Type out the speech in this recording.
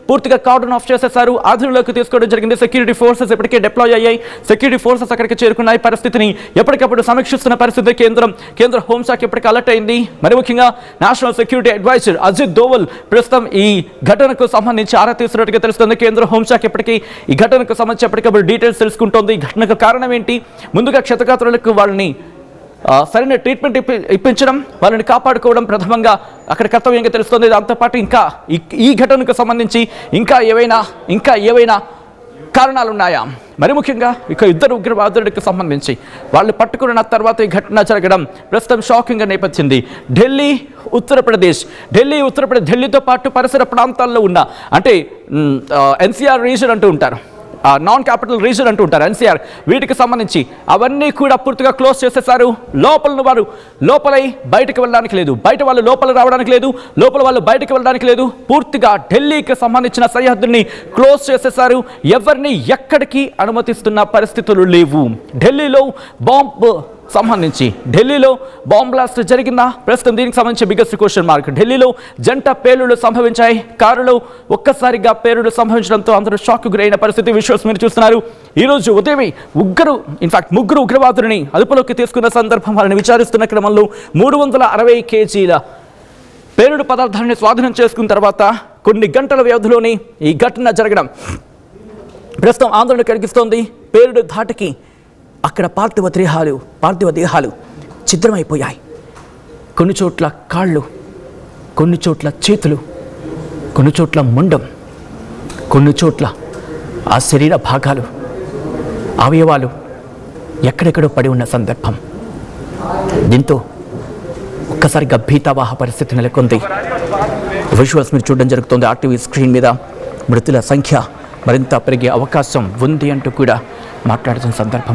పూర్తిగా cordon of చేసేశారు, ఆధీనంలోకి తీసుకోవడం జరిగింది. సెక్యూరిటీ ఫోర్సెస్ ఇప్పటికే డిప్లాయ్ అయ్యాయి, సెక్యూరిటీ ఫోర్సెస్ అక్కడికి చేరుకున్నాయి. పరిస్థితిని ఎప్పటికప్పుడు సమీక్షిస్తున్న పరిస్థితి. కేంద్ర హోంశాఖ ఇప్పటికీ అలర్ట్ అయింది. మరి ముఖ్యంగా national security advisor Ajit Doval ప్రస్తుతం ఈ ఘటనకు సంబంధించి ఆరా తీస్తున్నట్టుగా తెలుస్తుంది. కేంద్ర హోంశాఖ ఇప్పటికీ ఈ ఘటనకు సంబంధించి ఎప్పటికప్పుడు డీటెయిల్స్ తెలుసుకుంటోంది. ఈ ఘటనకు కారణం ఏంటి, ముందుగా క్షతగాత్రులకు వాళ్ళని సరైన ట్రీట్మెంట్ ఇప్పించడం, వాళ్ళని కాపాడుకోవడం ప్రథమంగా అక్కడ కర్తవ్యంగా తెలుస్తుంది. దాంతోపాటు ఇంకా ఈ ఘటనకు సంబంధించి ఇంకా ఏవైనా కారణాలు ఉన్నాయా, మరి ముఖ్యంగా ఇక ఇద్దరు ఉగ్రవాదులకు సంబంధించి వాళ్ళు పట్టుకున్న తర్వాత ఈ ఘటన జరగడం ప్రస్తుతం షాకింగ్గా నేపథ్యింది. ఢిల్లీతో పాటు పరిసర ప్రాంతాల్లో ఉన్న అంటే ఎన్సీఆర్ రీజన్ అంటూ ఉంటారు, నాన్ క్యాపిటల్ రీజన్ అంటూ ఉంటారు, ఎన్సీఆర్, వీటికి సంబంధించి అవన్నీ కూడా పూర్తిగా క్లోజ్ చేసేసారు. వారు లోపలై బయటకు వెళ్ళడానికి లేదు, బయట వాళ్ళు లోపల రావడానికి లేదు, లోపల వాళ్ళు బయటకు వెళ్ళడానికి లేదు. పూర్తిగా ఢిల్లీకి సంబంధించిన సరిహద్దుని క్లోజ్ చేసేసారు. ఎవరిని ఎక్కడికి అనుమతిస్తున్న పరిస్థితులు లేవు. ఢిల్లీలో బాంబ్ బ్లాస్ట్ జరిగిందా? ప్రస్తుతం దీనికి సంబంధించి బిగ్గెస్ట్ క్వశ్చన్ మార్క్. ఢిల్లీలో జంట పేలుళ్లు సంభవించాయి. కారులో ఒక్కసారిగా పేలుళ్లు సంభవించడంతో అందరూ షాక్ గురైన పరిస్థితి. విజువల్స్ మీరు చూస్తున్నారు. ఈరోజు ఉదయం ముగ్గురు ఉగ్రవాదులని అదుపులోకి తీసుకున్న సందర్భం, వాళ్ళని విచారిస్తున్న క్రమంలో 360 కేజీల పేలుడు పదార్థాన్ని స్వాధీనం చేసుకున్న తర్వాత కొన్ని గంటల వ్యవధిలోనే ఈ ఘటన జరగడం ప్రస్తుతం ఆందోళన కలిగిస్తోంది. పేలుడు ధాటికి అక్కడ పార్థివ దేహాలు ఛిద్రమైపోయాయి. కొన్ని చోట్ల కాళ్ళు, కొన్ని చోట్ల చేతులు, కొన్ని చోట్ల ముండం, కొన్ని చోట్ల ఆ శరీర భాగాలు, అవయవాలు ఎక్కడెక్కడో పడి ఉన్న సందర్భం. దీంతో ఒక్కసారిగా భీతావాహ పరిస్థితి నెలకొంది. విజువల్స్ మీరు చూడడం జరుగుతుంది. ఆర్టీవీ స్క్రీన్ మీద మృతుల సంఖ్య మరింత పెరిగే అవకాశం ఉంది అంటూ కూడా మాట్లాడుతున్న సందర్భం.